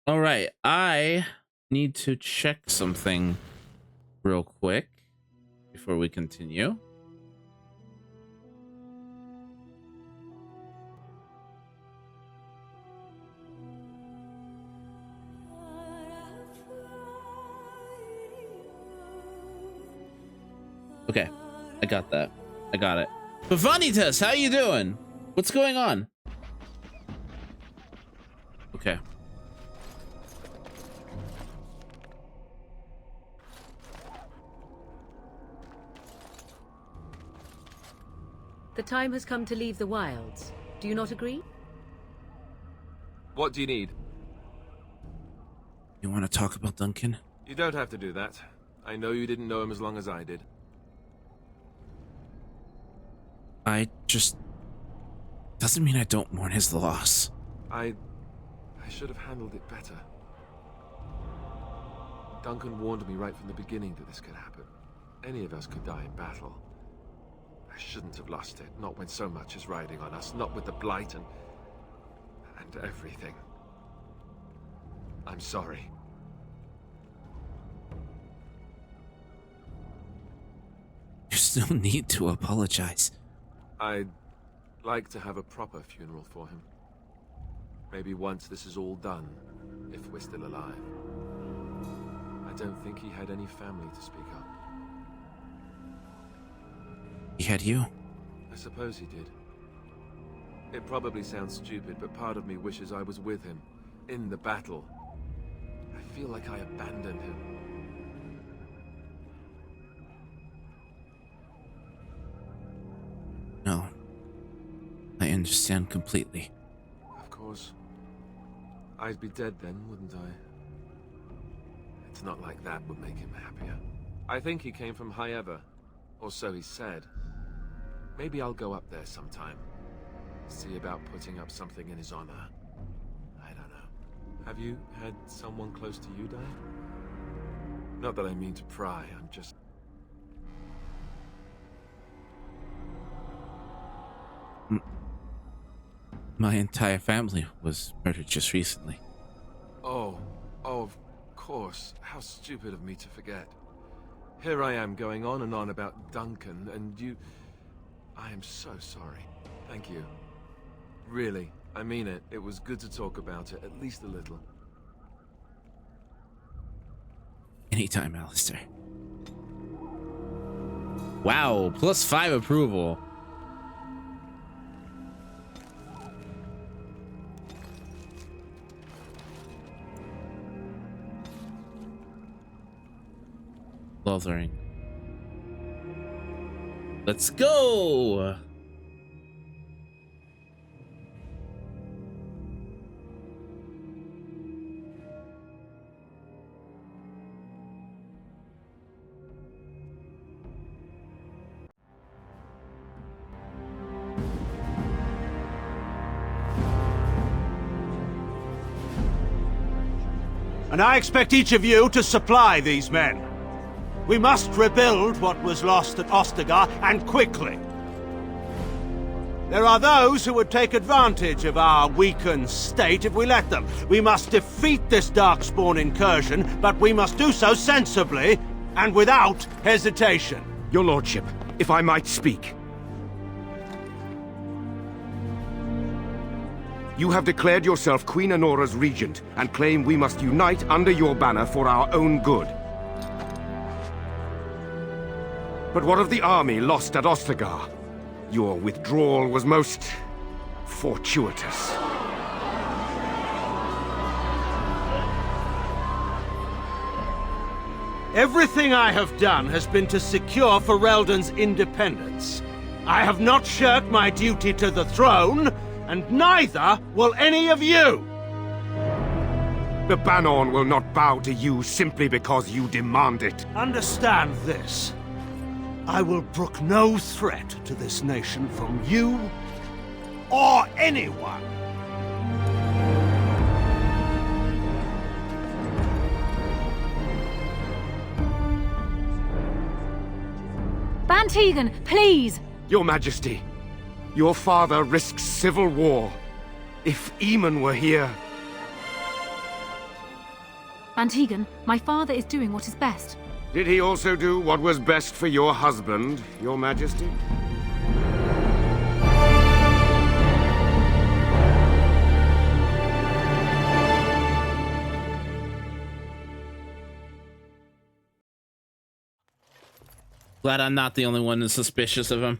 All right, I need to check something real quick before we continue. Okay, I got that. I got it. Pavanitas, how you doing? What's going on? Okay. The time has come to leave the wilds. Do you not agree? What do you need? You want to talk about Duncan? You don't have to do that. I know you didn't know him as long as I did. I just... Doesn't mean I don't mourn his loss. I should have handled it better. Duncan warned me right from the beginning that this could happen. Any of us could die in battle. I shouldn't have lost it, not when so much is riding on us, not with the Blight and everything. I'm sorry. There's no need to apologize. I'd like to have a proper funeral for him. Maybe once this is all done, if we're still alive. I don't think he had any family to speak of. He had you. I suppose he did. It probably sounds stupid, but part of me wishes I was with him, in the battle. I feel like I abandoned him. No. I understand completely. Of course. I'd be dead then, wouldn't I? It's not like that would make him happier. I think he came from High Ever, or so he said. Maybe I'll go up there sometime. See about putting up something in his honor. I don't know. Have you had someone close to you die? Not that I mean to pry, I'm just... My entire family was murdered just recently. Oh, of course. How stupid of me to forget. Here I am going on and on about Duncan, and you... I am so sorry. Thank you. Really, I mean it. It was good to talk about it, at least a little. Anytime, Alistair. Wow, +5 approval. Lothering. Let's go! And I expect each of you to supply these men. We must rebuild what was lost at Ostagar, and quickly. There are those who would take advantage of our weakened state if we let them. We must defeat this Darkspawn incursion, but we must do so sensibly and without hesitation. Your Lordship, if I might speak. You have declared yourself Queen Honora's regent, and claim we must unite under your banner for our own good. But what of the army lost at Ostagar? Your withdrawal was most... fortuitous. Everything I have done has been to secure Ferelden's independence. I have not shirked my duty to the throne, and neither will any of you! The Banon will not bow to you simply because you demand it. Understand this. I will brook no threat to this nation from you or anyone. Bantegan, please! Your Majesty, your father risks civil war. If Eamon were here... Van Tegan, my father is doing what is best. Did he also do what was best for your husband, Your Majesty? Glad I'm not the only one that's suspicious of him.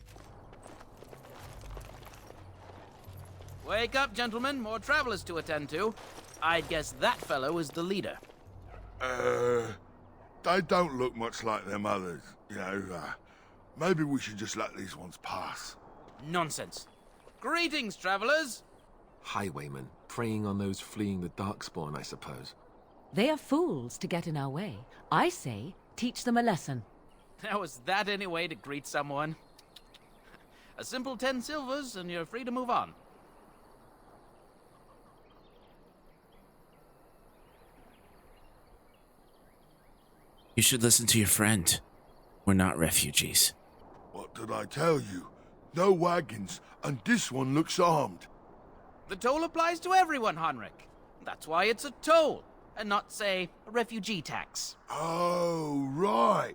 Wake up, gentlemen. More travelers to attend to. I'd guess that fellow is the leader. They don't look much like them others, you know. Maybe we should just let these ones pass. Nonsense. Greetings, travelers. Highwaymen, preying on those fleeing the Darkspawn, I suppose. They are fools to get in our way. I say, teach them a lesson. Now, is that any way to greet someone? A simple 10 silvers, and you're free to move on. You should listen to your friend. We're not refugees. What did I tell you? No wagons, and this one looks armed. The toll applies to everyone, Heinrich. That's why it's a toll, and not, say, a refugee tax. Oh, right.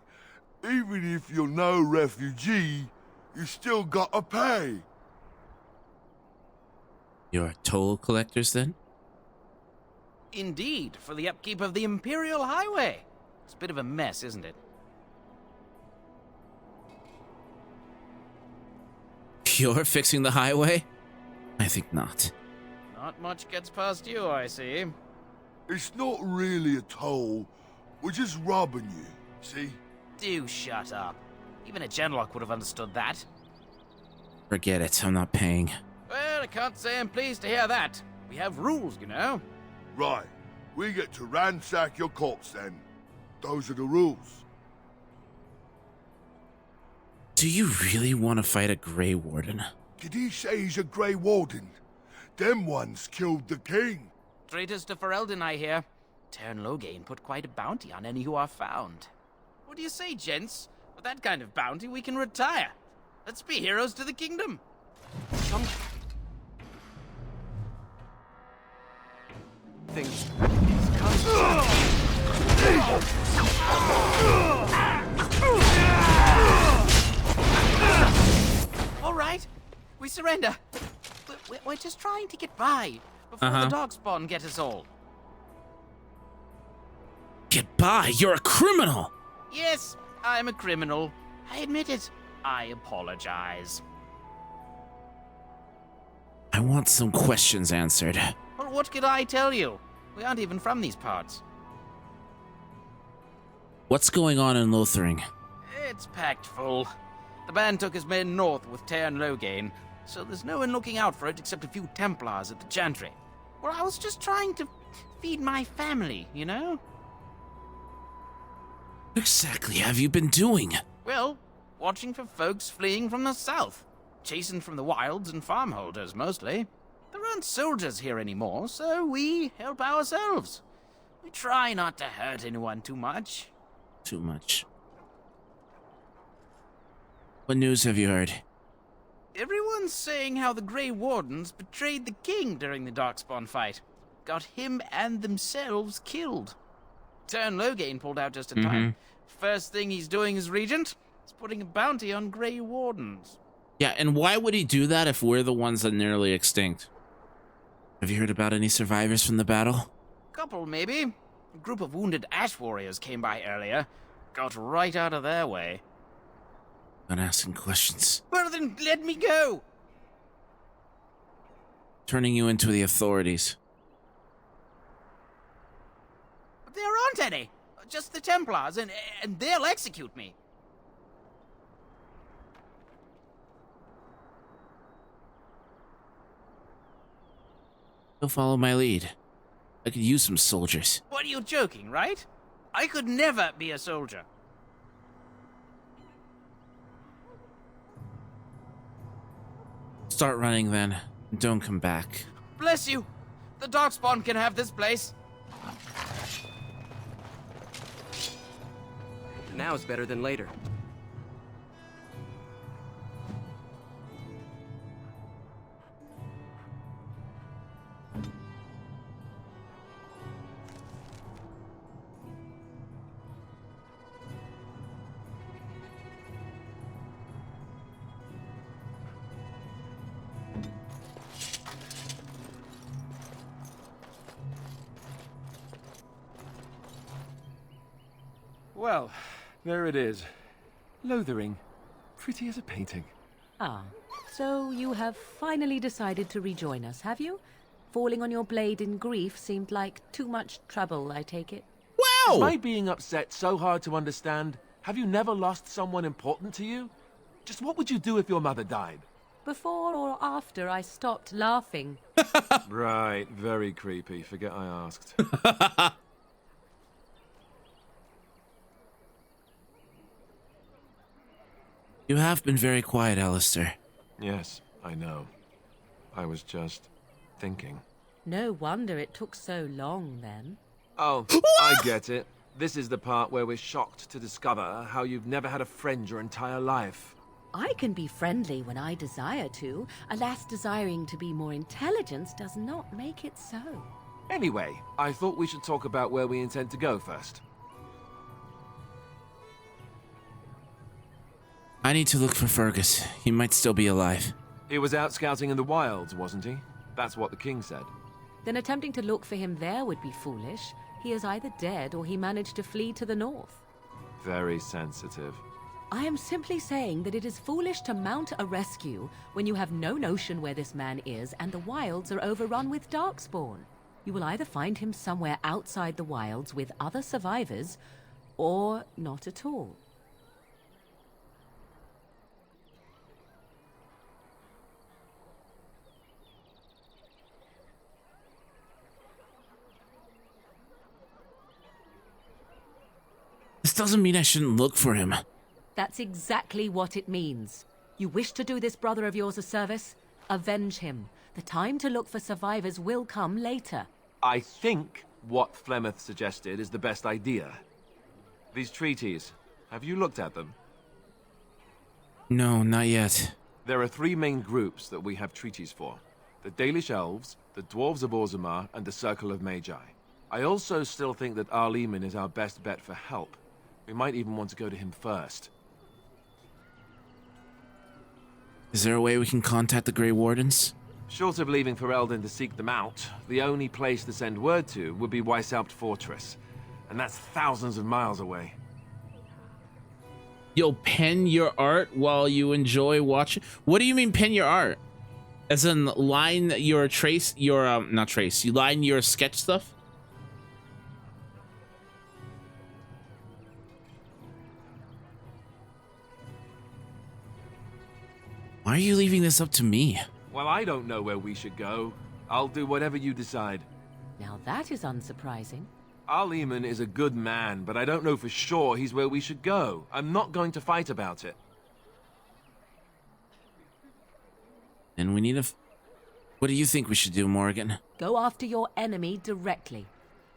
Even if you're no refugee, you still gotta pay. You're toll collectors, then? Indeed, for the upkeep of the Imperial Highway. It's a bit of a mess, isn't it? You're fixing the highway? I think not. Not much gets past you, I see. It's not really a toll. We're just robbing you, see? Do shut up. Even a genlock would have understood that. Forget it, I'm not paying. Well, I can't say I'm pleased to hear that. We have rules, you know. Right. We get to ransack your corpse then. Those are the rules. Do you really want to fight a Grey Warden? Did he say he's a Grey Warden? Them ones killed the king. Traitors to Ferelden, I hear. Tern Loghain put quite a bounty on any who are found. What do you say, gents? With that kind of bounty, we can retire. Let's be heroes to the kingdom. Come. Things All right, we surrender. We're just trying to get by before the Darkspawn get us all. Get by? You're a criminal! Yes, I'm a criminal. I admit it. I apologize. I want some questions answered. Well, what could I tell you? We aren't even from these parts. What's going on in Lothering? It's packed full. The band took his men north with Tern Loghain, so there's no one looking out for it except a few Templars at the Chantry. Well, I was just trying to feed my family, you know? What exactly have you been doing? Well, watching for folks fleeing from the south. Chasing from the wilds and farmholders, mostly. There aren't soldiers here anymore, so we help ourselves. We try not to hurt anyone too much. Too much. What news have you heard? Everyone's saying how the Grey Wardens betrayed the king during the Darkspawn fight. Got him and themselves killed. Tern Loghain pulled out just in time. First thing he's doing as regent is putting a bounty on Grey Wardens. Yeah, and why would he do that if we're the ones that nearly extinct? Have you heard about any survivors from the battle? Couple, maybe. A group of wounded ash warriors came by earlier. Got right out of their way. Not asking questions. Well, then let me go! Turning you into the authorities. There aren't any. Just the Templars, and they'll execute me. You'll follow my lead. I could use some soldiers. What, are you joking, right? I could never be a soldier. Start running then. Don't come back. Bless you. The Darkspawn can have this place. Now is better than later. Well, there it is. Lothering. Pretty as a painting. Ah, so you have finally decided to rejoin us, have you? Falling on your blade in grief seemed like too much trouble, I take it. Is Wow! my being upset so hard to understand? Have you never lost someone important to you? Just what would you do if your mother died? Before or after I stopped laughing? Right, very creepy. Forget I asked. You have been very quiet, Alistair. Yes, I know. I was just thinking. No wonder it took so long, then. Oh, I get it. This is the part where we're shocked to discover how you've never had a friend your entire life. I can be friendly when I desire to. Alas, desiring to be more intelligent does not make it so. Anyway, I thought we should talk about where we intend to go first. I need to look for Fergus. He might still be alive. He was out scouting in the wilds, wasn't he? That's what the king said. Then attempting to look for him there would be foolish. He is either dead or he managed to flee to the north. Very sensitive. I am simply saying that it is foolish to mount a rescue when you have no notion where this man is and the wilds are overrun with darkspawn. You will either find him somewhere outside the wilds with other survivors, or not at all. This doesn't mean I shouldn't look for him. That's exactly what it means. You wish to do this brother of yours a service? Avenge him. The time to look for survivors will come later. I think what Flemeth suggested is the best idea. These treaties, have you looked at them? No, not yet. There are three main groups that we have treaties for. The Dalish Elves, the Dwarves of Orzammar, and the Circle of Magi. I also still think that Arleman is our best bet for help. We might even want to go to him first. Is there a way we can contact the Grey Wardens? Short of leaving Ferelden to seek them out, the only place to send word to would be Weishaupt Fortress. And that's thousands of miles away. You'll pen your art while you enjoy watching? What do you mean pen your art? As in line your trace, your, not trace, you line your sketch stuff? Why are you leaving this up to me? Well, I don't know where we should go. I'll do whatever you decide. Now that is unsurprising. Arleman is a good man, but I don't know for sure he's where we should go. I'm not going to fight about it. And we need a... What do you think we should do, Morgan? Go after your enemy directly.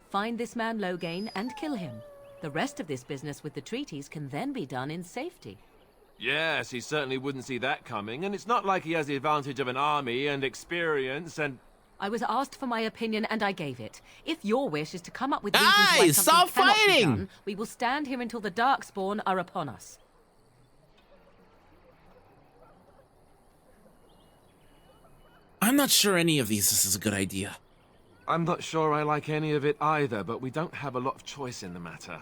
Find this man Loghain and kill him. The rest of this business with the treaties can then be done in safety. Yes, he certainly wouldn't see that coming, and it's not like he has the advantage of an army and experience and... I was asked for my opinion and I gave it. If your wish is to come up with reasons why Guys, something stop cannot be fighting! done, we will stand here until the Darkspawn are upon us. I'm not sure any of these is a good idea. I'm not sure I like any of it either, but we don't have a lot of choice in the matter.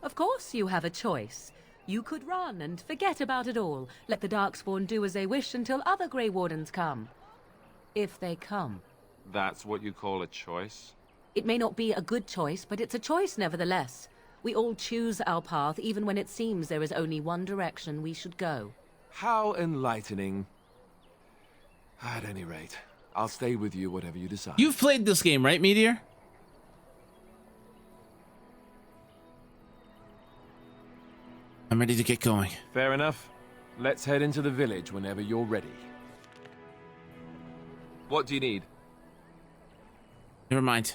Of course you have a choice. You could run and forget about it all. Let the Darkspawn do as they wish until other Grey Wardens come. If they come. That's what you call a choice? It may not be a good choice, but it's a choice nevertheless. We all choose our path, even when it seems there is only one direction we should go. How enlightening. At any rate, I'll stay with you whatever you decide. You've played this game, right, Meteor? I'm ready to get going. Fair enough. Let's head into the village whenever you're ready. What do you need? Never mind.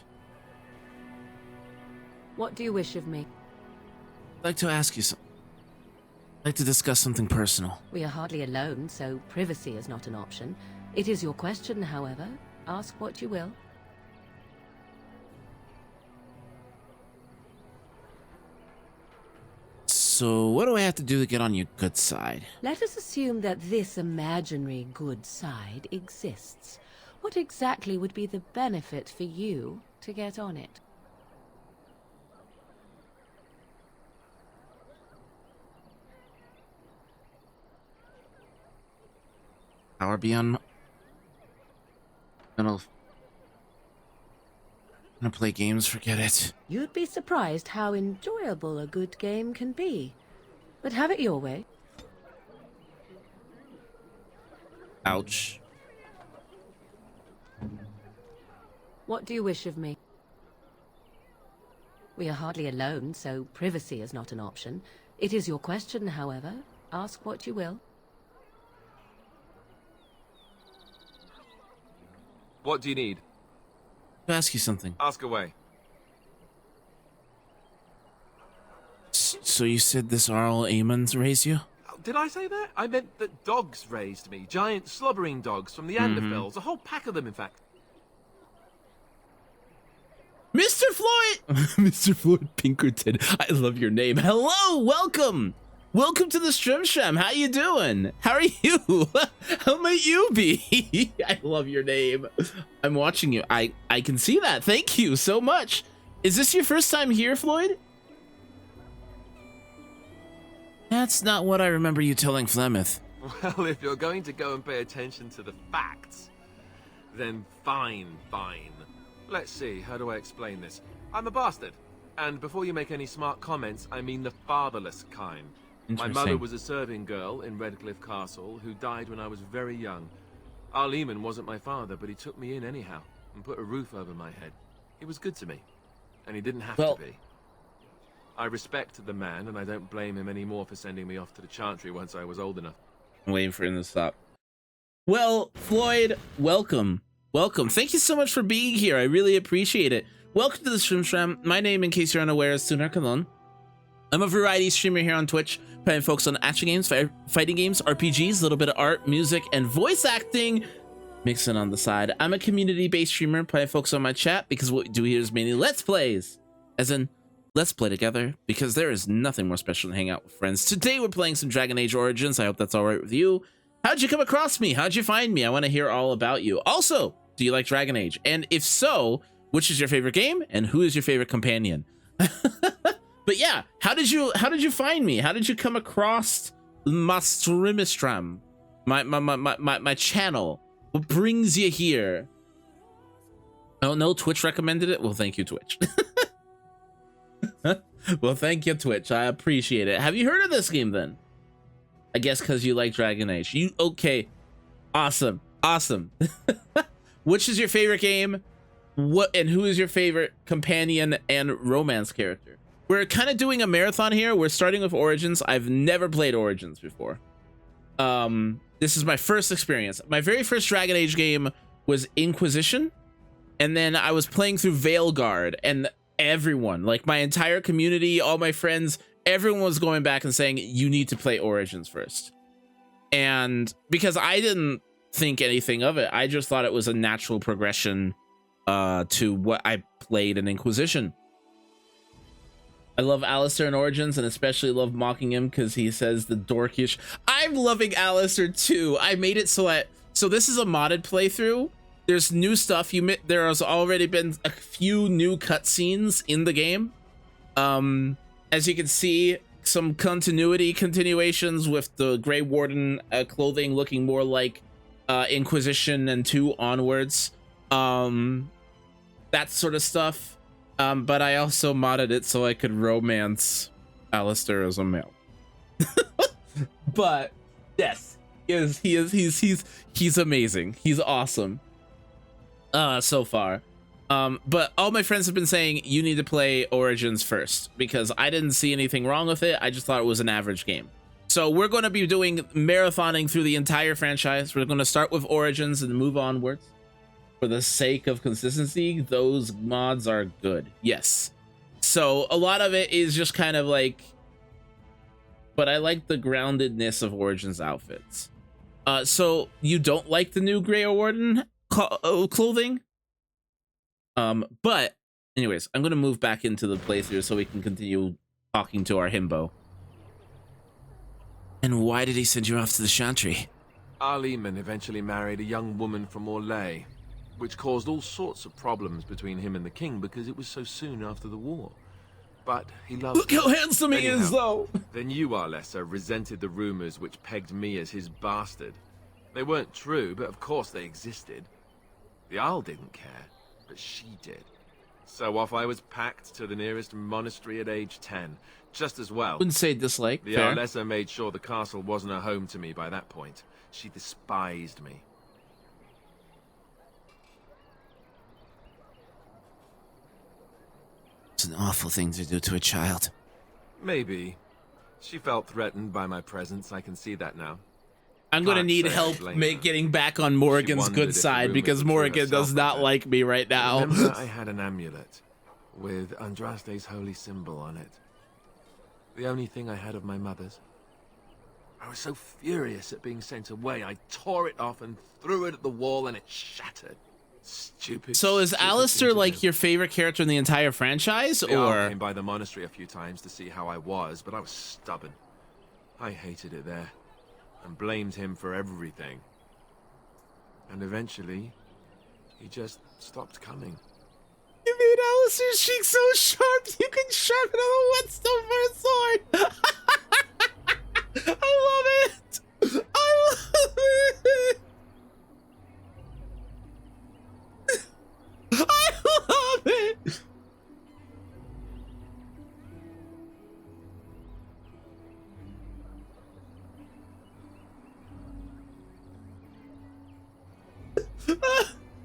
What do you wish of me? I'd like to ask you something. I'd like to discuss something personal. We are hardly alone, so privacy is not an option. It is your question, however. Ask what you will. So, what do I have to do to get on your good side? Let us assume that this imaginary good side exists. What exactly would be the benefit for you to get on it? Power beyond. Gonna play games. Forget it. You'd be surprised how enjoyable a good game can be. But have it your way. Ouch. What do you wish of me? We are hardly alone, so privacy is not an option. It is your question, however. Ask what you will. What do you need? I'll ask you something. Ask away. So you said this Arl Amon's raised you? Oh, did I say that? I meant that dogs raised me. Giant slobbering dogs from the Anderfells. A whole pack of them, in fact. Mr. Floyd! Mr. Floyd Pinkerton. I love your name. Hello, welcome! Welcome to the Stream Sham. How you doing? How are you? How might you be? I love your name. I'm watching you. I can see that. Thank you so much. Is this your first time here, Floyd? That's not what I remember you telling Flemeth. Well, if you're going to go and pay attention to the facts, then fine. Let's see, how do I explain this? I'm a bastard. And before you make any smart comments, I mean the fatherless kind. My mother was a serving girl in Redcliffe Castle who died when I was very young. Arl Eamon wasn't my father, but he took me in anyhow and put a roof over my head. He was good to me, and he didn't have to be. I respect the man, and I don't blame him anymore for sending me off to the Chantry once I was old enough. I'm waiting for him to stop. Well, Floyd, welcome. Welcome. Thank you so much for being here. I really appreciate it. Welcome to the Stream Shram. My name, in case you're unaware, is Tuner Kalon. I'm a variety streamer here on Twitch, playing folks on action games, fighting games, RPGs, a little bit of art, music, and voice acting, mixing on the side. I'm a community-based streamer, playing folks on my chat, because what we do here is mainly Let's Plays. As in, let's play together, because there is nothing more special than hang out with friends. Today we're playing some Dragon Age Origins. I hope that's all right with you. How'd you come across me? How'd you find me? I want to hear all about you. Also, do you like Dragon Age? And if so, which is your favorite game? And who is your favorite companion? But yeah, how did you find me? How did you come across my streamistram? My channel? What brings you here? Oh no, Twitch recommended it? Well, thank you, Twitch. Well, thank you, Twitch. I appreciate it. Have you heard of this game then? I guess because you like Dragon Age. You okay? Awesome. Which is your favorite game? What and who is your favorite companion and romance character? We're kind of doing a marathon here. We're starting with Origins. I've never played Origins before. This is my first experience. My very first Dragon Age game was Inquisition, and then I was playing through Veilguard, and everyone, like my entire community, all my friends, everyone was going back and saying, you need to play Origins first. And because I didn't think anything of it, I just thought it was a natural progression to what I played in Inquisition. I love Alistair in Origins, and especially love mocking him because he says the dorkish. I'm loving Alistair too. I made it so this is a modded playthrough. There's new stuff. There has already been a few new cutscenes in the game. As you can see, some continuations with the Grey Warden clothing looking more like Inquisition and 2 onwards. That sort of stuff. But I also modded it so I could romance Alistair as a male. But yes, he's amazing. He's awesome. So far. But all my friends have been saying you need to play Origins first because I didn't see anything wrong with it. I just thought it was an average game. So we're going to be doing marathoning through the entire franchise. We're going to start with Origins and move onwards. For the sake of consistency, those mods are good. Yes. So a lot of it is just kind of like, but I like the groundedness of Origins outfits. So you don't like the new Grey Warden clothing? But anyways, I'm going to move back into the playthrough so we can continue talking to our himbo. And why did he send you off to the Chantry? Arl Eamon eventually married a young woman from Orlais, which caused all sorts of problems between him and the king because it was so soon after the war. But he loved Look how handsome he is, though! Then you, Arlessa, resented the rumors which pegged me as his bastard. They weren't true, but of course they existed. The Isle didn't care, but she did. So off I was packed to the nearest monastery at age 10. Just as well. Wouldn't say dislike. The Fair. Arlessa made sure the castle wasn't a home to me by that point. She despised me. It's an awful thing to do to a child. Maybe. She felt threatened by my presence, I can see that now. I'm gonna Can't need say I help blame her. getting back on Morrigan's wondered good if the side rumors because were true Morrigan herself does or not not. like me right now. Remember, I had an amulet with Andraste's holy symbol on it. The only thing I had of my mother's. I was so furious at being sent away, I tore it off and threw it at the wall and it shattered. Stupid. So is stupid Alistair thing to like do. your favorite character in the entire franchise, The Arl or? came by the monastery a few times to see how I was, but I was stubborn. I hated it there, and blamed him for everything. And eventually, he just stopped coming. You made Alistair's cheek so sharp you can sharpen a whetstone for a sword. I love it. I love it. I love it.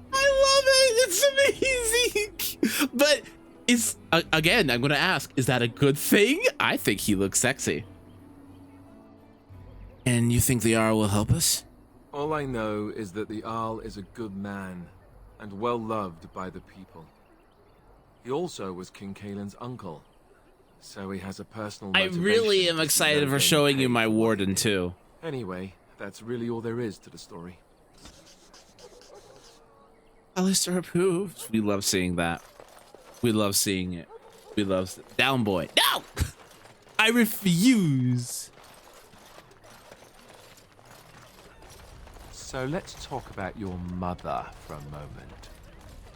I love it. It's amazing. But is again, I'm going to ask, is that a good thing? I think he looks sexy. And you think the Arl will help us? All I know is that the Arl is a good man, and well loved by the people. He also was King Kaelin's uncle, so he has a personal I motivation really am to see excited them for getting showing you paid my for what warden they did. too. Anyway, that's really all there is to the story. Alistair approves. We love seeing that. We love seeing it. We love down boy. No! I refuse. So let's talk about your mother for a moment.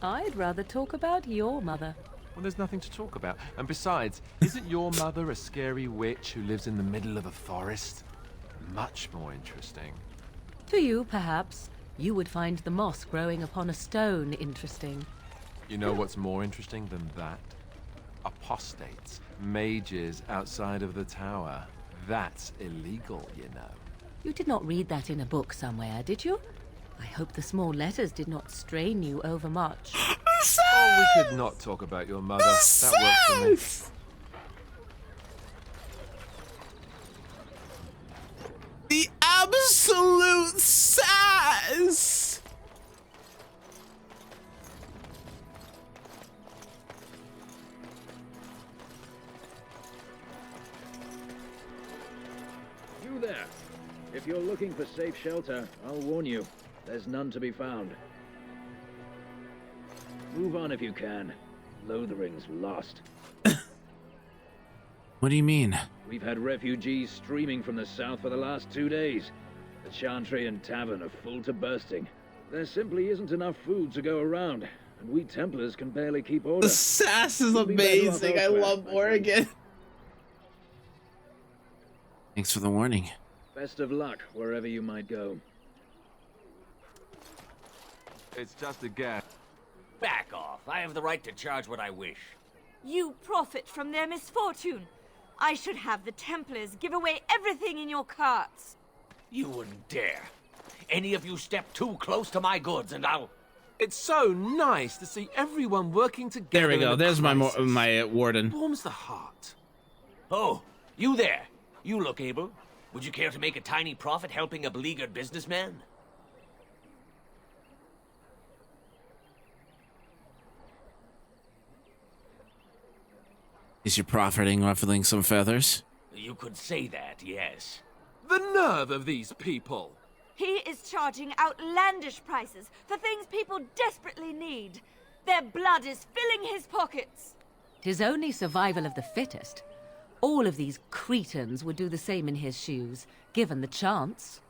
I'd rather talk about your mother. Well, there's nothing to talk about. And besides, isn't your mother a scary witch who lives in the middle of a forest? Much more interesting. To you, perhaps. You would find the moss growing upon a stone interesting. You know what's more interesting than that? Apostates, mages outside of the tower. That's illegal, you know. You did not read that in a book somewhere, did you? I hope the small letters did not strain you overmuch. Oh, we could not talk about your mother. That works for me. The absolute sass. You there. If you're looking for safe shelter, I'll warn you, there's none to be found. Move on if you can. Lothering's lost. What do you mean? We've had refugees streaming from the south for the last 2 days. The Chantry and Tavern are full to bursting. There simply isn't enough food to go around, and we Templars can barely keep order. The sass is We'll be better off amazing. I elsewhere, love my friend. Morrigan. Thanks for the warning. Best of luck wherever you might go. It's just a guess. Back off. I have the right to charge what I wish. You profit from their misfortune. I should have the Templars give away everything in your carts. You wouldn't dare. Any of you step too close to my goods and I'll... It's so nice to see everyone working together. There we in go. a There's my crisis. my warden. Warms the heart. Oh, you there. You look able. Would you care to make a tiny profit helping a beleaguered businessman? Is your profiting ruffling some feathers? You could say that, yes. The nerve of these people! He is charging outlandish prices for things people desperately need. Their blood is filling his pockets. 'Tis only survival of the fittest. All of these cretins would do the same in his shoes, given the chance.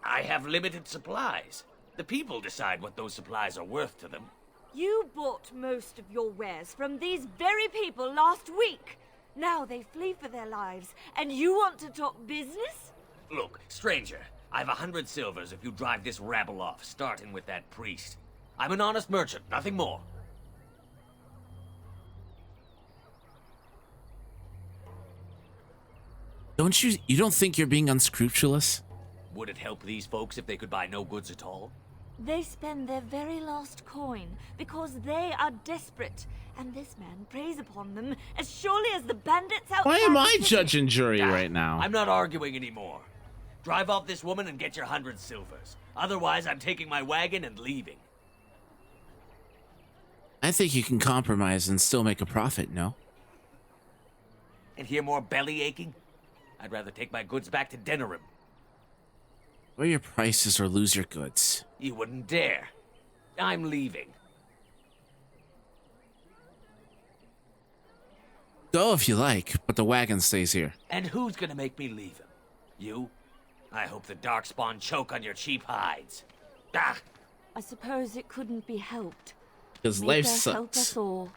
I have limited supplies. The people decide what those supplies are worth to them. You bought most of your wares from these very people last week. Now they flee for their lives, and you want to talk business? Look, stranger, I've 100 silvers if you drive this rabble off, starting with that priest. I'm an honest merchant, nothing more. You don't think you're being unscrupulous? Would it help these folks if they could buy no goods at all? They spend their very last coin because they are desperate, and this man preys upon them as surely as the bandits out. Why am I judge and jury right now? I'm not arguing anymore. Drive off this woman and get your 100 silvers. Otherwise, I'm taking my wagon and leaving. I think you can compromise and still make a profit, no? And hear more belly aching? I'd rather take my goods back to Denerim. Lower your prices or lose your goods. You wouldn't dare. I'm leaving. Go if you like, but the wagon stays here. And who's gonna make me leave him? You? I hope the Darkspawn choke on your cheap hides. Ah! I suppose it couldn't be helped. Because May life God sucks. help us all.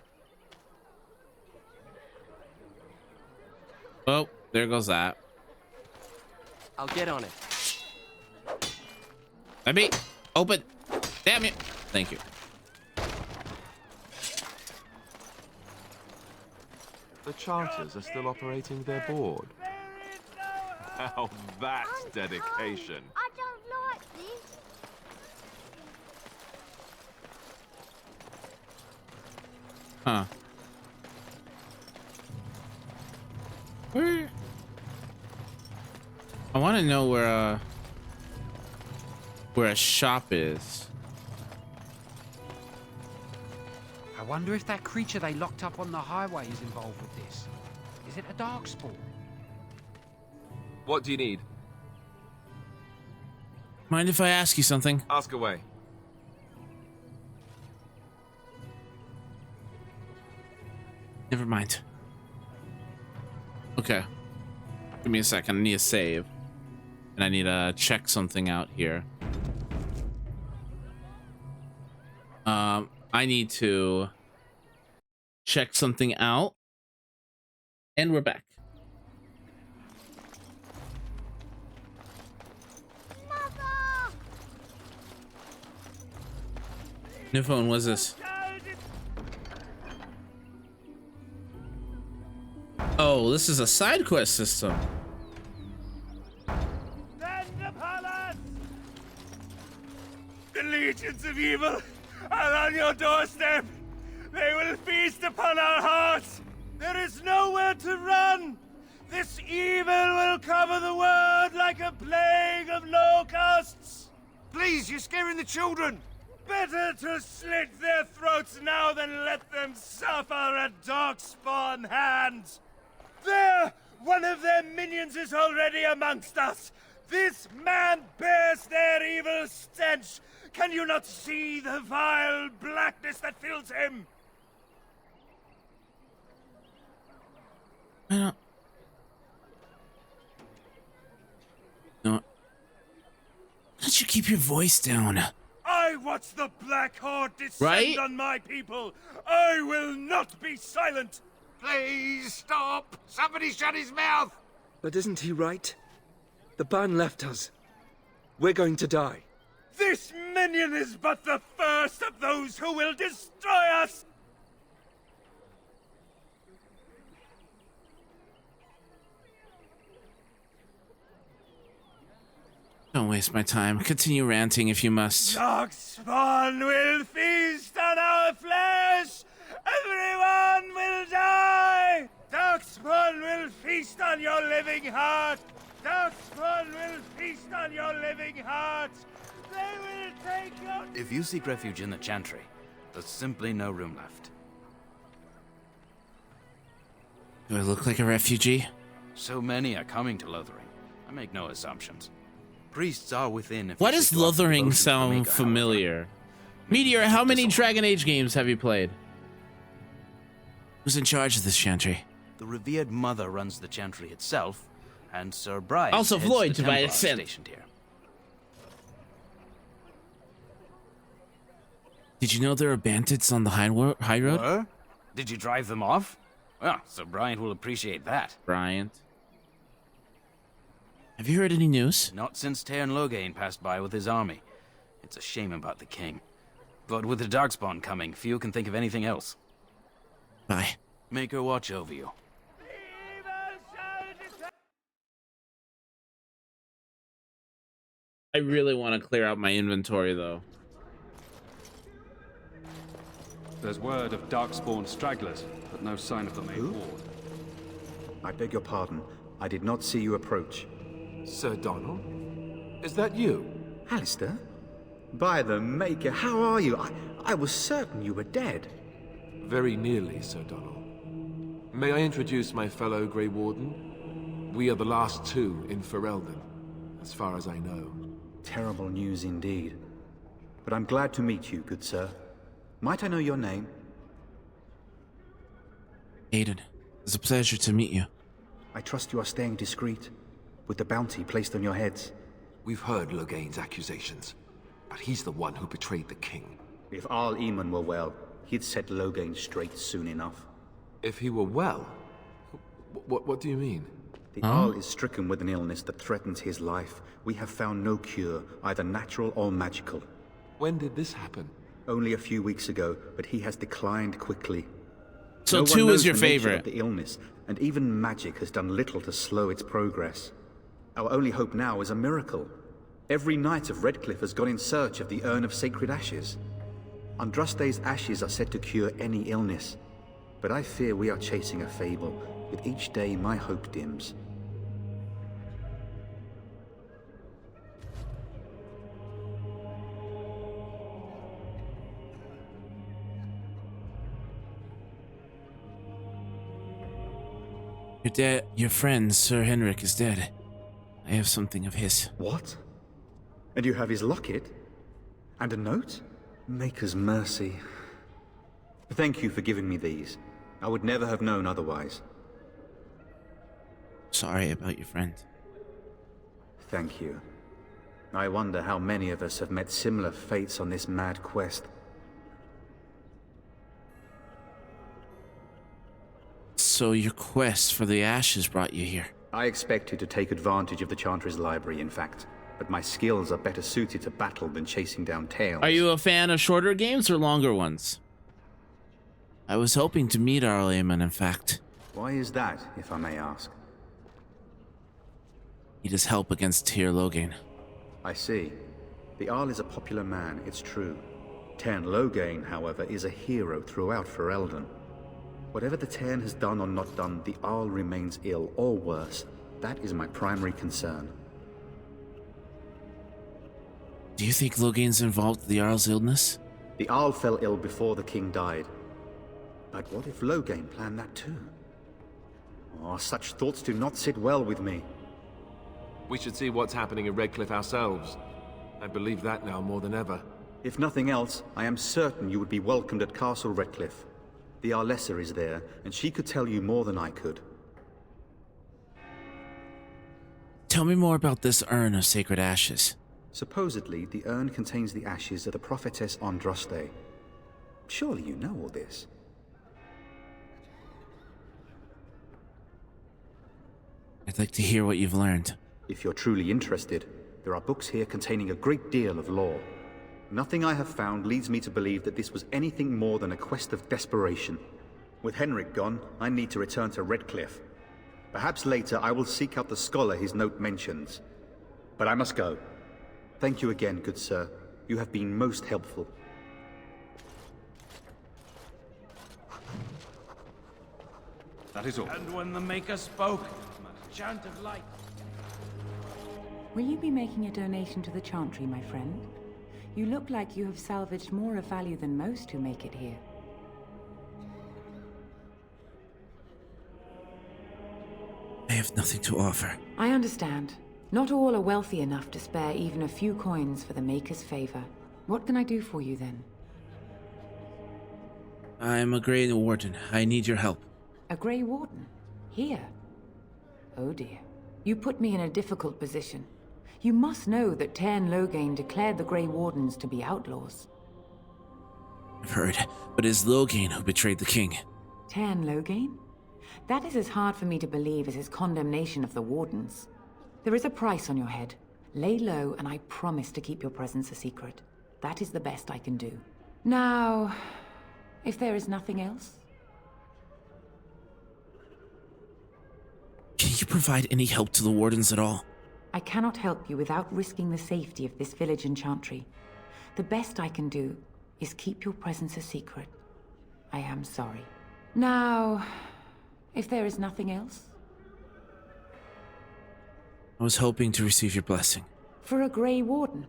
Oh, there goes that. I'll get on it. Let me open. Damn it. Thank you. The Chanters are still operating their board. Now that's dedication. I don't like this. Huh. Where? I want to know where a shop is. I wonder if that creature they locked up on the highway is involved with this. Is it a darkspawn? What do you need? Mind if I ask you something? Ask away. Never mind. Okay. Give me a second. I need a save. And I need to check something out here. I need to check something out. And we're back. New phone, what's this? Oh, this is a side quest system. The legions of evil are on your doorstep. They will feast upon our hearts. There is nowhere to run. This evil will cover the world like a plague of locusts. Please, you're scaring the children. Better to slit their throats now than let them suffer at Darkspawn hands. There! One of their minions is already amongst us. This man bears their evil stench. Can you not see the vile blackness that fills him? I don't... No. Can't you keep your voice down? I watch the Black Horde descend Right? on my people. I will not be silent. Please stop. Somebody shut his mouth. But isn't he right? The ban left us. We're going to die. This minion is but the first of those who will destroy us. Don't waste my time. Continue ranting if you must. Darkspawn will feast on our flesh. Everyone will die. Darkspawn will feast on your living heart. Darkspawn will feast on your living heart. They will take your... If you seek refuge in the Chantry, there's simply no room left. Do I look like a refugee? So many are coming to Lothering. I make no assumptions. Priests are within. Why does Lothering sound familiar? Meteor, how many Dragon Age games have you played? Who's in charge of this Chantry? The revered mother runs the Chantry itself, and Sir Brian Also heads Floyd, the to my Templars assent. stationed here. Did you know there are bandits on the high road? Were? Did you drive them off? Well, Sir Brian will appreciate that. Bryant. Have you heard any news? Not since Tairn Loghain passed by with his army. It's a shame about the king. But with the Darkspawn coming, few can think of anything else. Bye. Make her watch over you. I really want to clear out my inventory, though. There's word of Darkspawn stragglers, but no sign of the main horde. I beg your pardon. I did not see you approach. Sir Donald? Is that you? Alistair? By the Maker, how are you? I was certain you were dead. Very nearly, Sir Donald. May I introduce my fellow Grey Warden? We are the last two in Ferelden, as far as I know. Terrible news indeed. But I'm glad to meet you, good sir. Might I know your name? Aiden, it's a pleasure to meet you. I trust you are staying discreet, with the bounty placed on your heads. We've heard Loghain's accusations, but he's the one who betrayed the king. If Arl Eamon were well, he'd set Loghain straight soon enough. If he were well? What do you mean? The Arl is stricken with an illness that threatens his life. We have found no cure, either natural or magical. When did this happen? Only a few weeks ago, but he has declined quickly. So No one 2 knows is your the nature favorite. of the illness, and even magic has done little to slow its progress. Our only hope now is a miracle. Every knight of Redcliffe has gone in search of the Urn of Sacred Ashes. Andraste's ashes are said to cure any illness, but I fear we are chasing a fable. With each day, my hope dims. Your friend, Sir Henrik, is dead. I have something of his. What? And you have his locket? And a note? Maker's mercy. Thank you for giving me these. I would never have known otherwise. Sorry about your friend. Thank you. I wonder how many of us have met similar fates on this mad quest. So your quest for the ashes brought you here? I expected to take advantage of the Chantry's library, in fact. But my skills are better suited to battle than chasing down tales. Are you a fan of shorter games or longer ones? I was hoping to meet Arl Eamon, in fact. Why is that, if I may ask? Need his help against Tairn Loghain. I see. The Arl is a popular man, it's true. Tairn Loghain, however, is a hero throughout Ferelden. Whatever the Tairn has done or not done, the Arl remains ill, or worse. That is my primary concern. Do you think Loghain's involved with the Arl's illness? The Arl fell ill before the king died. But what if Loghain planned that too? Oh, such thoughts do not sit well with me. We should see what's happening in Redcliffe ourselves. I believe that now more than ever. If nothing else, I am certain you would be welcomed at Castle Redcliffe. The Arlessa is there, and she could tell you more than I could. Tell me more about this urn of sacred ashes. Supposedly, the urn contains the ashes of the prophetess Andraste. Surely you know all this. I'd like to hear what you've learned. If you're truly interested, there are books here containing a great deal of lore. Nothing I have found leads me to believe that this was anything more than a quest of desperation. With Henrik gone, I need to return to Redcliffe. Perhaps later I will seek out the scholar his note mentions. But I must go. Thank you again, good sir. You have been most helpful. That is all. And when the Maker spoke, a chant of light. Will you be making a donation to the Chantry, my friend? You look like you have salvaged more of value than most who make it here. I have nothing to offer. I understand. Not all are wealthy enough to spare even a few coins for the Maker's favor. What can I do for you then? I'm a Grey Warden. I need your help. A Grey Warden? Here? Oh dear. You put me in a difficult position. You must know that Tairn Loghain declared the Grey Wardens to be outlaws. I've heard, but it is Loghain who betrayed the king. Tairn Loghain? That is as hard for me to believe as his condemnation of the Wardens. There is a price on your head. Lay low, and I promise to keep your presence a secret. That is the best I can do. Now, if there is nothing else... Can you provide any help to the wardens at all? I cannot help you without risking the safety of this village in Chantry. The best I can do is keep your presence a secret. I am sorry. Now, if there is nothing else... I was hoping to receive your blessing. For a Grey Warden?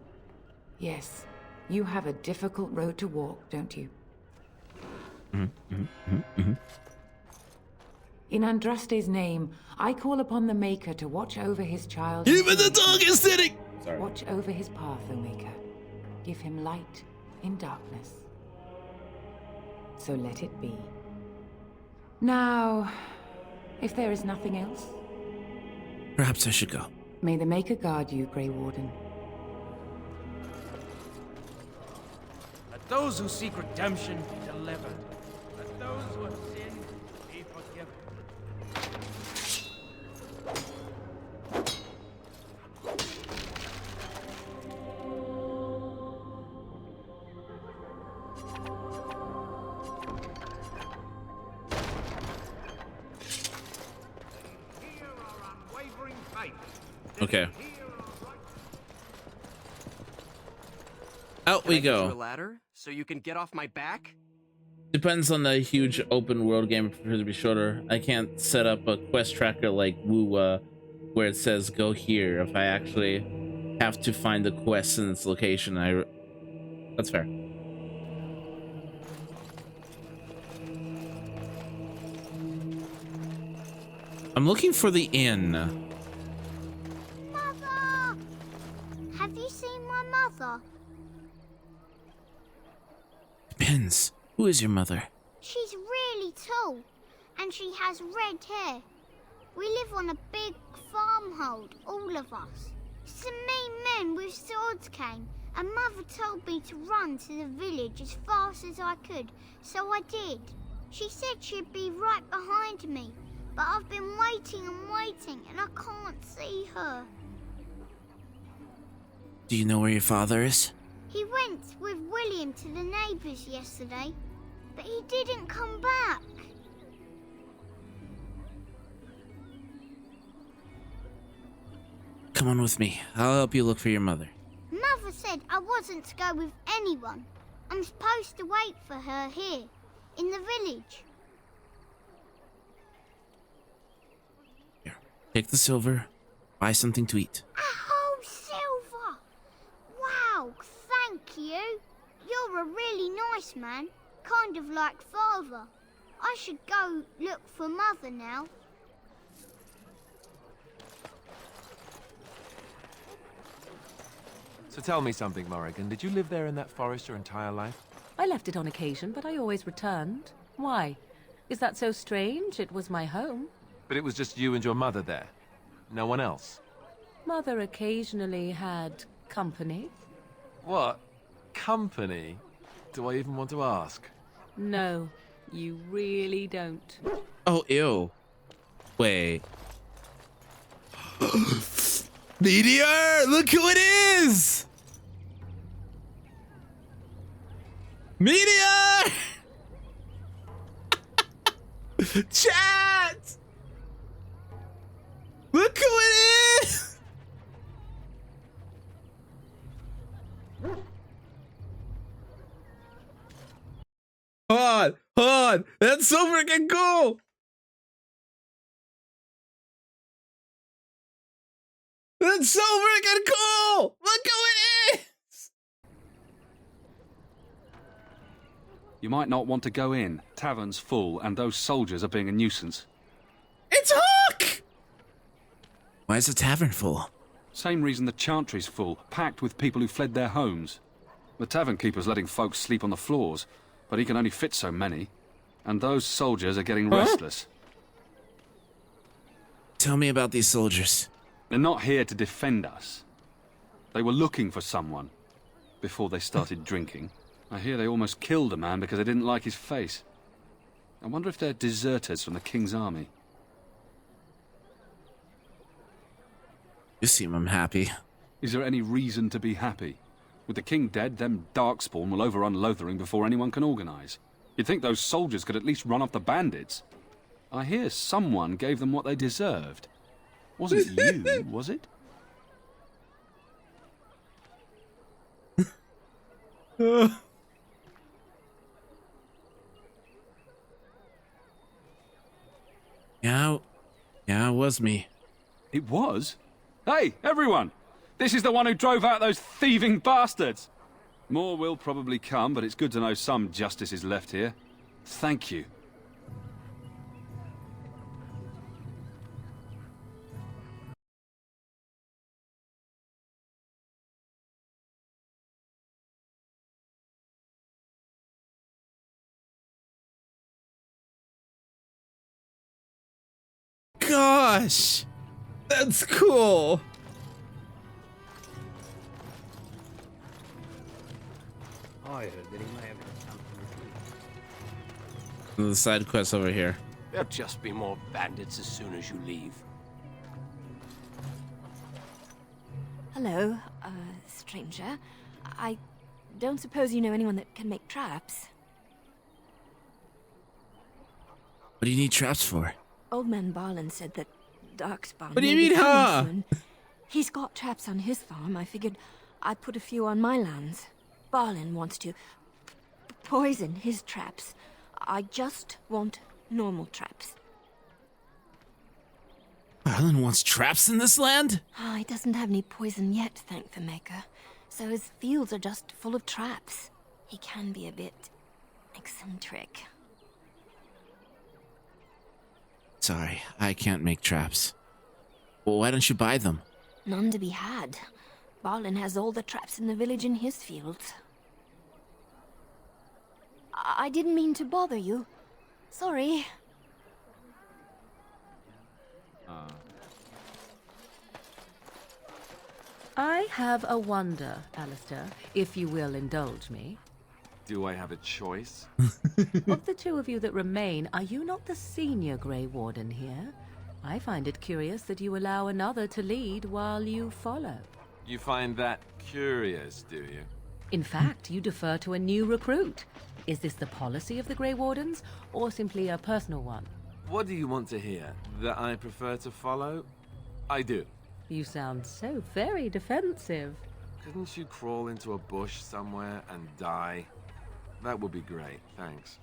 Yes. You have a difficult road to walk, don't you? In Andraste's name, I call upon the Maker to watch over his child. Even the dog is sitting! Sorry. Watch over his path, O Maker. Give him light in darkness. So let it be. Now, if there is nothing else... Perhaps I should go. May the Maker guard you, Grey Warden. Let those who seek redemption be delivered. Let those who have sinned be forgiven. Okay. Out we go. A ladder so you can get off my back? Depends on the huge open world game. I prefer to be shorter. I can't set up a quest tracker like Woo where it says go here. If I actually have to find the quest in its location, that's fair. I'm looking for the inn. Mother! Have you seen my mother? Depends. Who is your mother? She's really tall, and she has red hair. We live on a big farmhold, all of us. Some mean men with swords came, and Mother told me to run to the village as fast as I could, so I did. She said she'd be right behind me, but I've been waiting and waiting, and I can't see her. Do you know where your father is? He went with William to the neighbours yesterday, but he didn't come back. Come on with me. I'll help you look for your mother. Mother said I wasn't to go with anyone. I'm supposed to wait for her here, in the village. Here, take the silver. Buy something to eat. A whole silver! Wow, thank you. You're a really nice man, kind of like Father. I should go look for Mother now. So tell me something, Morrigan. Did you live there in that forest your entire life? I left it on occasion, but I always returned. Why? Is that so strange? It was my home. But it was just you and your mother there? No one else? Mother occasionally had company. What? Company? Do I even want to ask? No, you really don't. Oh, ew. Wait. Meteor! Look who it is! Meteor! Chat! Look who it is! Hold on! That's so freaking cool! That's so freaking cool! Look who it is! You might not want to go in. Tavern's full, and those soldiers are being a nuisance. It's Hook! Why is the tavern full? Same reason the Chantry's full, packed with people who fled their homes. The tavern keeper's letting folks sleep on the floors, but he can only fit so many. And those soldiers are getting restless. Tell me about these soldiers. They're not here to defend us. They were looking for someone before they started drinking. I hear they almost killed a man because they didn't like his face. I wonder if they're deserters from the King's army. You seem unhappy. Is there any reason to be happy? With the king dead, them Darkspawn will overrun Lothering before anyone can organise. You'd think those soldiers could at least run off the bandits. I hear someone gave them what they deserved. Wasn't you, was it? Yeah, it was me. It was? Hey, everyone! This is the one who drove out those thieving bastards! More will probably come, but it's good to know some justice is left here. Thank you. Gosh! That's cool! I heard that he may have done something. The side quest over here. There'll just be more bandits as soon as you leave. Hello, stranger. I don't suppose you know anyone that can make traps? What do you need traps for? Old man Barlin said that Darkspawn. What do you may be mean, coming huh? soon. He's got traps on his farm. I figured I'd put a few on my lands. Barlin wants to poison his traps. I just want normal traps. Arlen wants traps in this land? He doesn't have any poison yet, thank the Maker. So his fields are just full of traps. He can be a bit eccentric. Sorry, I can't make traps. Well, why don't you buy them? None to be had. Barlin has all the traps in the village in his fields. I didn't mean to bother you. Sorry. I have a wonder, Alistair, if you will indulge me. Do I have a choice? Of the two of you that remain, are you not the senior Grey Warden here? I find it curious that you allow another to lead while you follow. You find that curious, do you? In fact, you defer to a new recruit. Is this the policy of the Grey Wardens, or simply a personal one? What do you want to hear? That I prefer to follow? I do. You sound so very defensive. Couldn't you crawl into a bush somewhere and die? That would be great, thanks.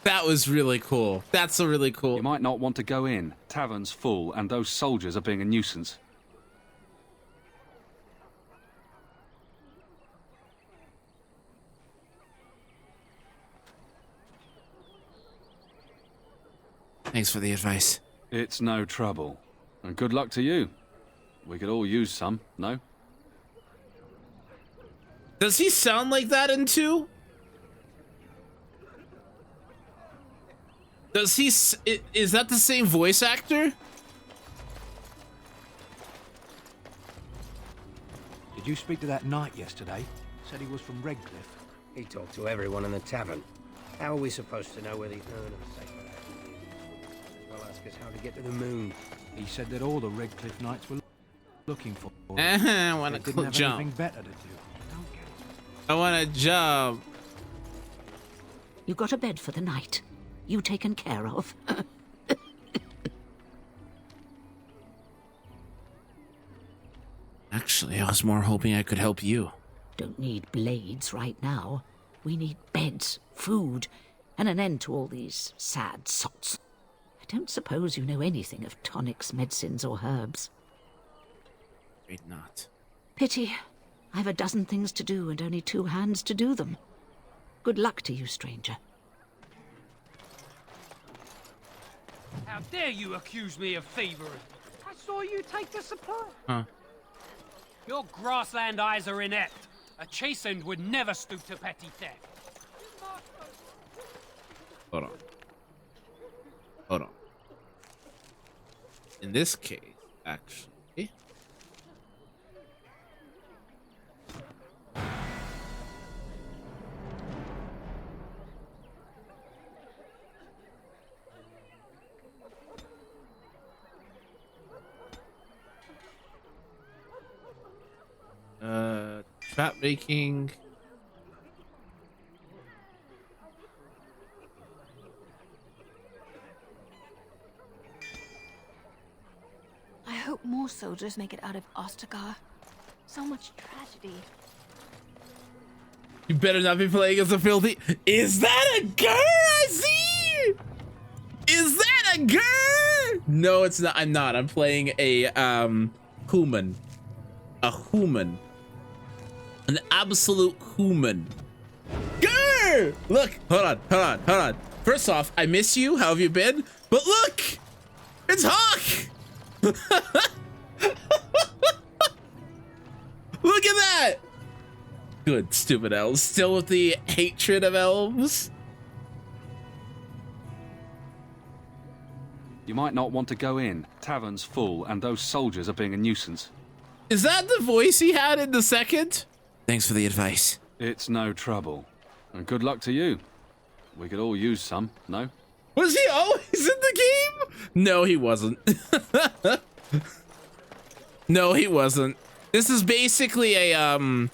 That was really cool. That's a really cool. You might not want to go in. Tavern's full, and those soldiers are being a nuisance. Thanks for the advice. It's no trouble. And good luck to you. We could all use some, no? Does he sound like that in 2? Does he... Is that the same voice actor? Did you speak to that knight yesterday? Said he was from Redcliffe. He talked to everyone in the tavern. How are we supposed to know whether he's known of sacred acts? Well, ask us how to get to the moon. He said that all the Redcliffe knights were looking for him. I want They to didn't have jump. anything better to do. I want to jump. You got a bed for the night. You taken care of. Actually, I was more hoping I could help you. Don't need blades right now. We need beds, food, and an end to all these sad sots. I don't suppose you know anything of tonics, medicines, or herbs. Afraid not. Pity. I've a dozen things to do and only 2 hands to do them. Good luck to you, stranger. How dare you accuse me of thievery? I saw you take the supply. Huh. Your grassland eyes are inept. A chastened would never stoop to petty theft. Hold on. Hold on. in this case, actually. Trap making. I hope more soldiers make it out of Ostagar. So much tragedy. You better not be playing as a filthy. Is that a girl I see? Is that a girl? No, it's not. I'm not. I'm playing a human. A human. An absolute human. Grr! Look, hold on. First off, I miss you. How have you been? But look, it's Hawk. Look at that. Good, stupid elves. Still with the hatred of elves. You might not want to go in. Tavern's full, and those soldiers are being a nuisance. Is that the voice he had in the second? Thanks for the advice. It's no trouble. And good luck to you. We could all use some, no? Was he always in the game? No, he wasn't. No, he wasn't. This is basically a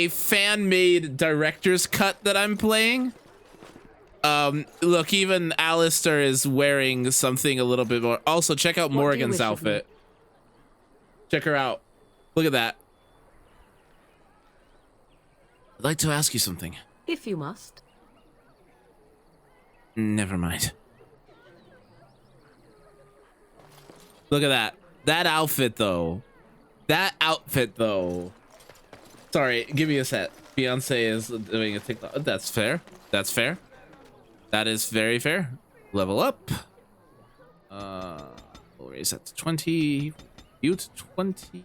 fan-made director's cut that I'm playing. Look, even Alistair is wearing something a little bit more. Also, check out Morgan's outfit. Check her out. Look at that. I'd like to ask you something. If you must. Never mind. Look at that. That outfit, though. That outfit, though. Sorry, give me a set. Beyonce is doing a TikTok. That's fair. That's fair. That is very fair. Level up. We'll raise that to 20. You to 20.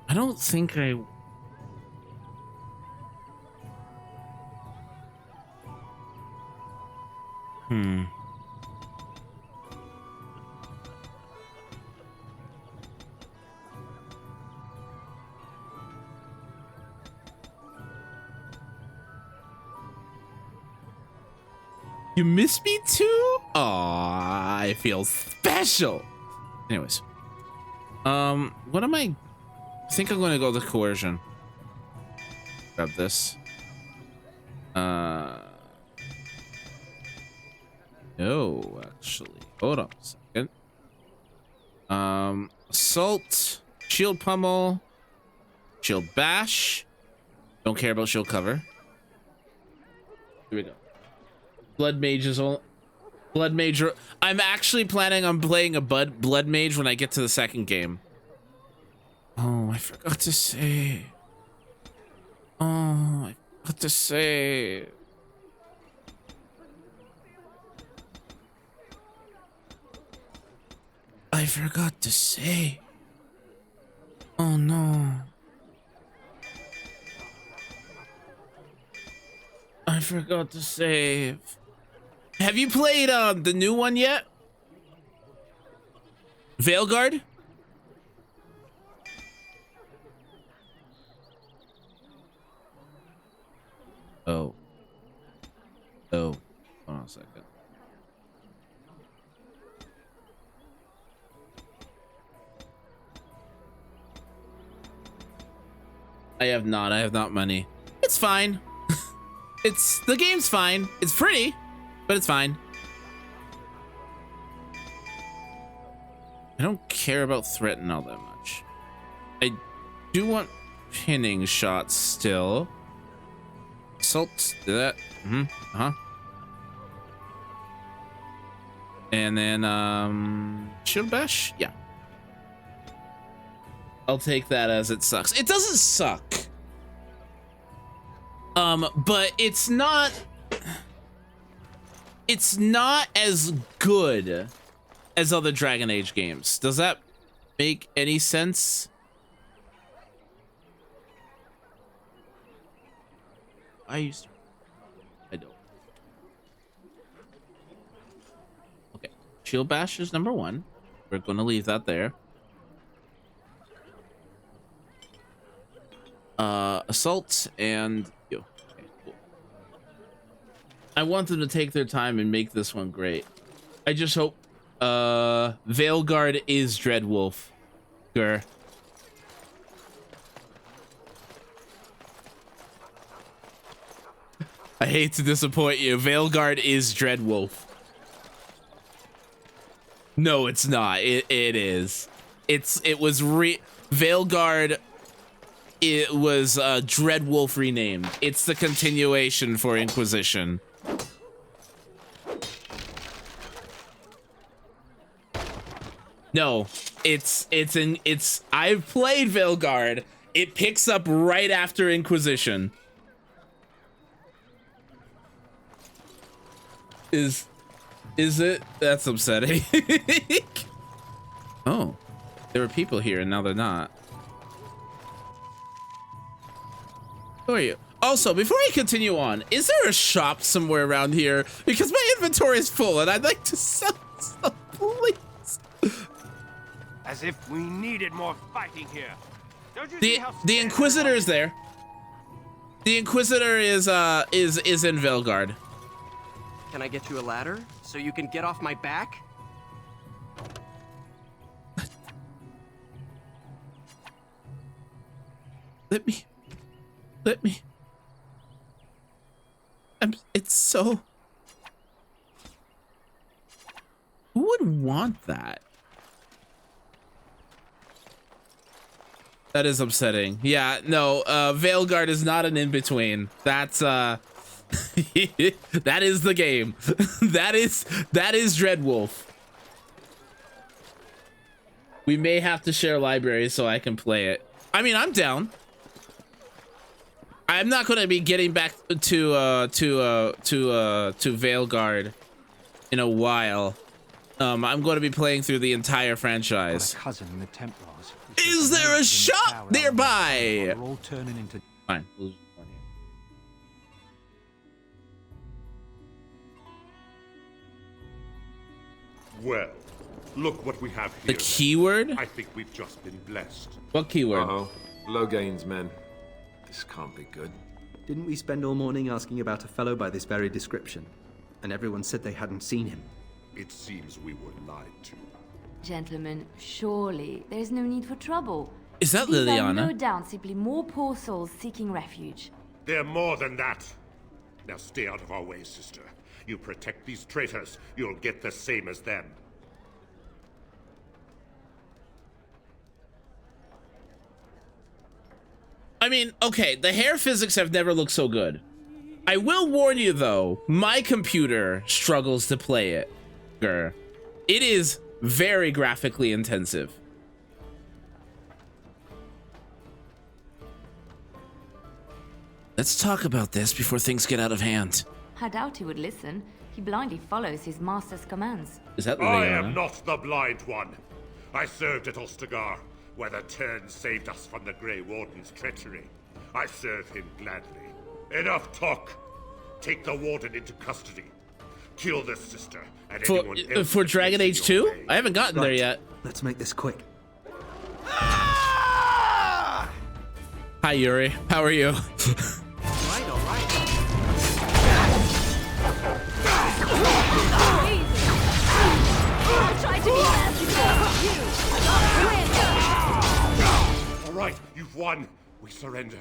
I don't think I... You miss me too? Aw, I feel special. Anyways. What am I think I'm gonna go the coercion. Grab this. No, actually. Hold on a second. Assault, shield pummel, shield bash. Don't care about shield cover. Here we go. Blood mage is all. Blood mage. I'm actually planning on playing a blood mage when I get to the second game. Oh, I forgot to say. Oh, I forgot to say. I forgot to say. Oh no. I forgot to save. Have you played the new one yet? Veilguard? Oh. Hold on a second. I have not money. It's fine. The game's fine. It's pretty, but it's fine. I don't care about threaten all that much. I do want pinning shots still. Assault, do that. And then shield bash, yeah. I'll take that as it sucks. It doesn't suck. But it's not as good as other Dragon Age games. Does that make any sense? I don't. Shield bash is number 1. We're going to leave that there. Assault and you. Okay, cool. I want them to take their time and make this one great. I just hope Veilguard is Dreadwolf. Grr. I hate to disappoint you. Veilguard is Dreadwolf. No, it's not. It is. It was Veilguard. It was Dreadwolf renamed. It's the continuation for Inquisition. No, it's I've played Veilguard. It picks up right after Inquisition. Is it? That's upsetting. Oh, there were people here and now they're not. Who are you? Also, before I continue on, is there a shop somewhere around here? Because my inventory is full and I'd like to sell some, please. As if we needed more fighting here. Don't you see how The Inquisitor is there. The Inquisitor is in Veilguard. Can I get you a ladder so you can get off my back? Let me. It's so. Who would want that? That is upsetting. Yeah, no, Veilguard is not an in-between. That's that is the game. that is Dreadwolf. We may have to share libraries so I can play it. I mean, I'm down. I'm not going to be getting back to Veilguard in a while. I'm going to be playing through the entire franchise. Cousin in the Templars. Is there a shop nearby? We're all turning into. Fine. We'll just run here. Well, look what we have here. The keyword? I think we've just been blessed. What keyword? Uh-oh. Logain's men. This can't be good. Didn't we spend all morning asking about a fellow by this very description? And everyone said they hadn't seen him. It seems we were lied to. Gentlemen, surely there is no need for trouble. Is that These are Liliana? no doubt simply more poor souls seeking refuge. They're more than that. Now stay out of our way, sister. You protect these traitors, you'll get the same as them. I mean, okay, the hair physics have never looked so good. I will warn you though, my computer struggles to play it. It is very graphically intensive. Let's talk about this before things get out of hand. I doubt he would listen. He blindly follows his master's commands. Is that I Liliana? am not the blind one. I served at Ostagar, where the Turn saved us from the Grey Warden's treachery. I serve him gladly. Enough talk. Take the Warden into custody. Kill this sister and anyone else For Dragon Age 2? I haven't gotten there yet. Let's make this quick. Hi Yuri, how are you? All right. I tried to be All right, you've won. We surrender.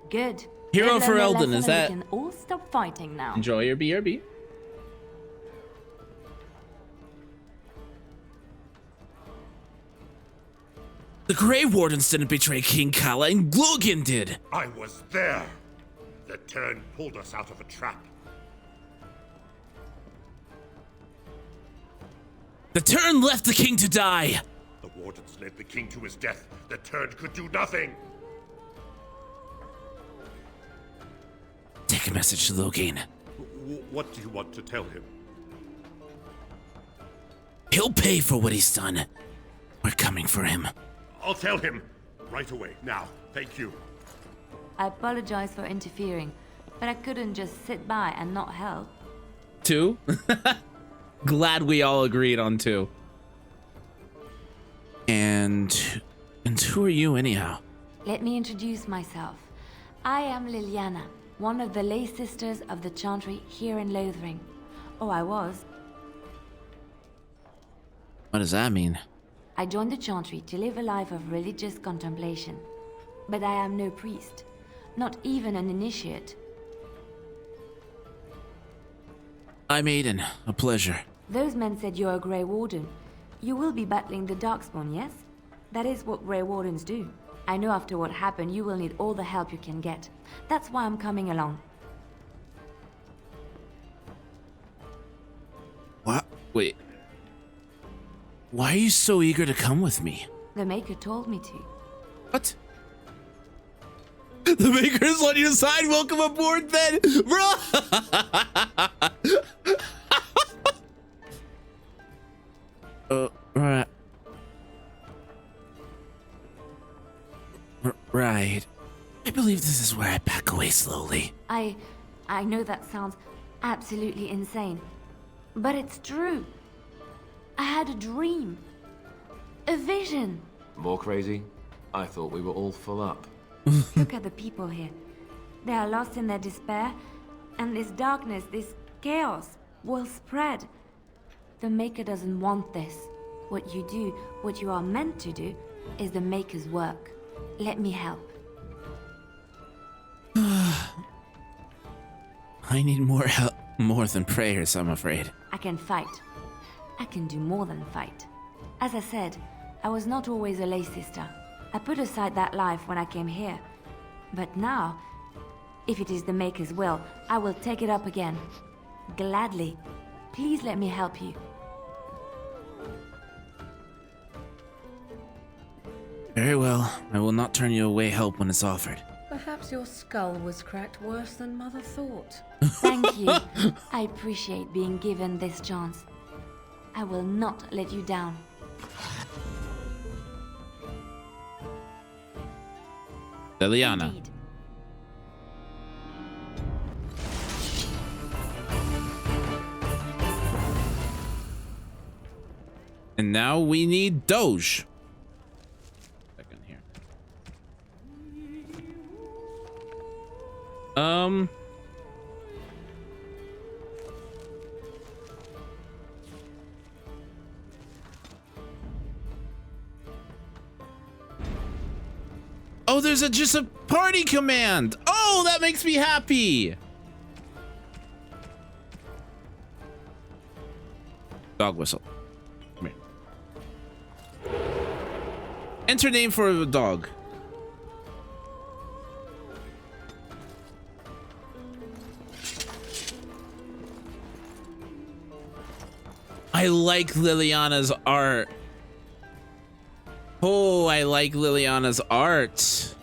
Good. Hero They've for learned their Elden, lesson is and that? We can all stop fighting now. Enjoy your BRB. The Grey Wardens didn't betray King Kala, and Glogan did. I was there. The Turn pulled us out of a trap. The Turn left the king to die. The Wardens led the king to his death. The Turn could do nothing. Take a message to Logain. What do you want to tell him? He'll pay for what he's done. We're coming for him. I'll tell him. Right away, now. Thank you. I apologize for interfering, but I couldn't just sit by and not help. Two? Glad we all agreed on 2. And who are you anyhow? Let me introduce myself. I am Liliana, one of the lay sisters of the Chantry here in Lothering. Oh, I was. What does that mean? I joined the Chantry to live a life of religious contemplation. But I am no priest, not even an initiate. I'm Aiden, a pleasure. Those men said you're a Grey Warden. You will be battling the Darkspawn, yes? That is what Grey Wardens do. I know after what happened, you will need all the help you can get. That's why I'm coming along. What? Wait. Why are you so eager to come with me? The Maker told me to. What? The Maker's on your side. Welcome aboard, then, bro. Right. Right. I believe this is where I back away slowly. I know that sounds absolutely insane, but it's true. I had a dream. A vision. More crazy? I thought we were all full up. Look at the people here. They are lost in their despair, and this darkness, this chaos, will spread. The Maker doesn't want this. What you do, what you are meant to do, is the Maker's work. Let me help. I need more help, more than prayers, I'm afraid. I can fight. I can do more than fight. As I said, I was not always a lay sister. I put aside that life when I came here. But now, if it is the Maker's will, I will take it up again. Gladly. Please let me help you. Very well. I will not turn you away help when it's offered. Perhaps your skull was cracked worse than Mother thought. Thank you. I appreciate being given this chance. I will not let you down. Liliana. Indeed. And now we need Doge. Second here. Oh, there's just a party command. Oh, that makes me happy. Dog whistle. Come here. Enter name for a dog. I like Liliana's art. Oh, I like Liliana's art.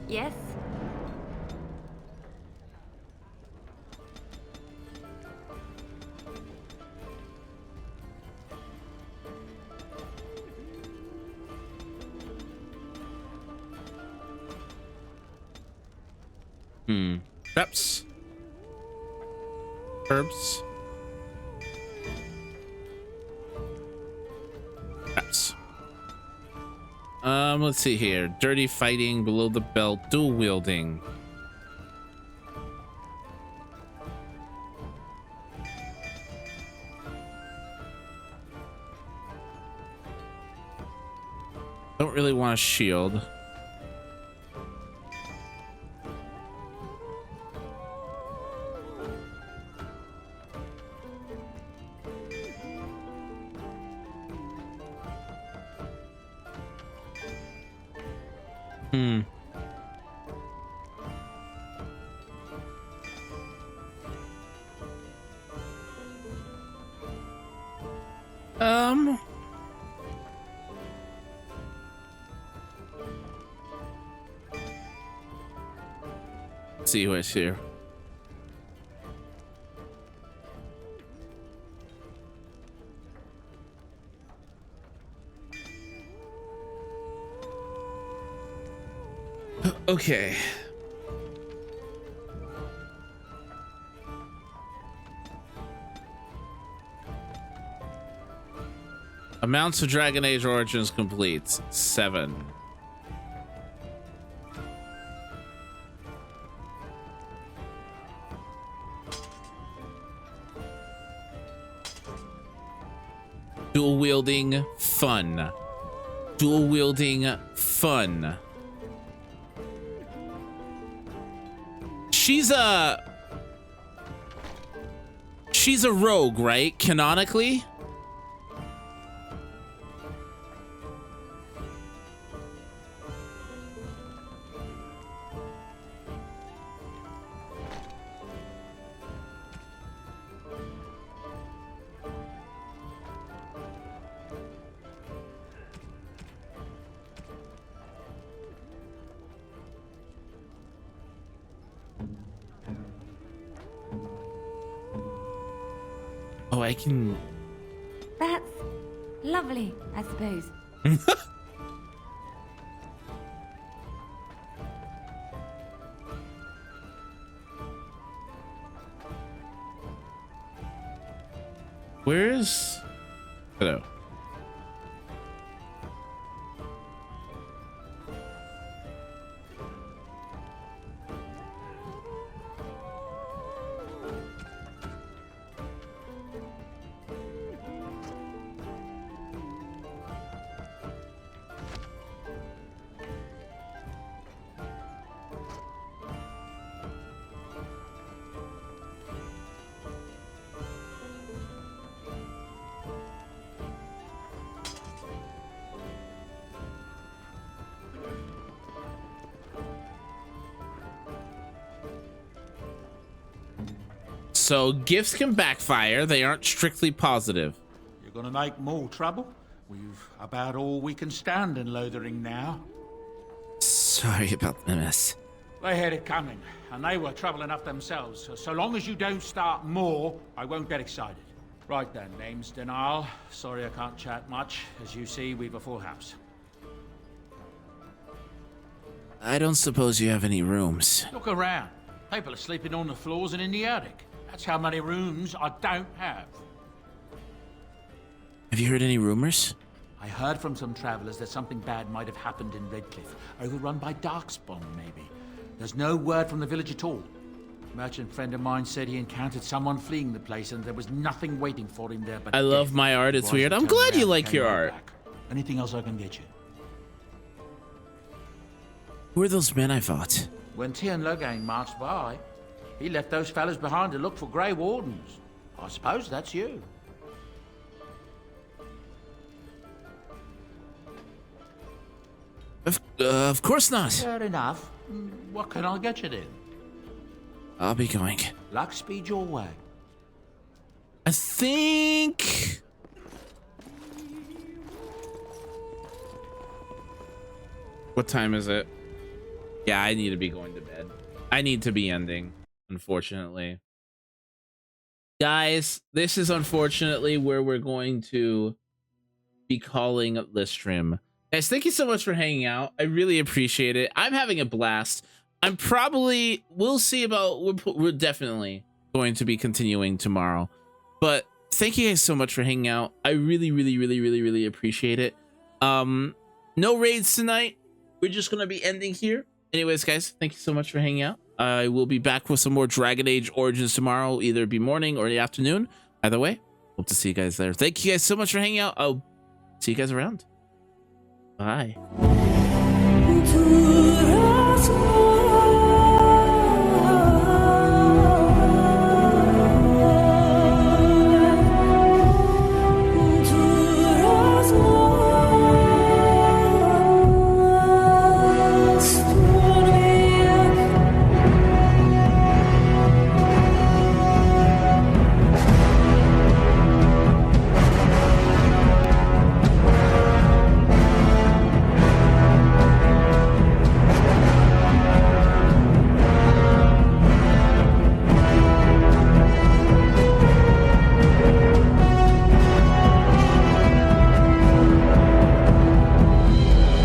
Yes? Reps. Herbs. Reps. Let's see here. Dirty fighting, below the belt, dual wielding. Don't really want a shield. Let's see what's here. Okay. Amounts of Dragon Age Origins complete. 7. Dual wielding fun. Dual wielding fun. She's a rogue, right? Canonically. Oh, I can... That's lovely, I suppose. Where is... Hello. So gifts can backfire. They aren't strictly positive. You're gonna make more trouble? We've about all we can stand in Lothering now. Sorry about the mess. They had it coming, and they were trouble enough themselves. So long as you don't start more, I won't get excited. Right then, name's Denial. Sorry I can't chat much. As you see, we've a full house. I don't suppose you have any rooms. Look around. People are sleeping on the floors and in the attic. That's how many rooms I don't have. Have you heard any rumors? I heard from some travelers that something bad might have happened in Redcliffe, overrun by Darkspawn, maybe. There's no word from the village at all. A merchant friend of mine said he encountered someone fleeing the place and there was nothing waiting for him there but I love my art. It's weird. I'm glad you like your art. Anything else I can get you? Who are those men I fought? When Tien Logain marched by, he left those fellas behind to look for Grey Wardens. I suppose that's you. Of course not. Fair enough. What can I get you then? I'll be going. Luck speed your way. I think... What time is it? Yeah, I need to be going to bed. I need to be ending, unfortunately. Guys, this is unfortunately where we're going to be calling this stream. Guys, thank you so much for hanging out. I really appreciate it. I'm having a blast. I'm probably... We'll see about... We're definitely going to be continuing tomorrow. But thank you guys so much for hanging out. I really appreciate it. No raids tonight. We're just going to be ending here. Anyways, guys, thank you so much for hanging out. I will be back with some more Dragon Age Origins tomorrow, either be morning or the afternoon. Either way, hope to see you guys there. Thank you guys so much for hanging out. I'll see you guys around. Bye.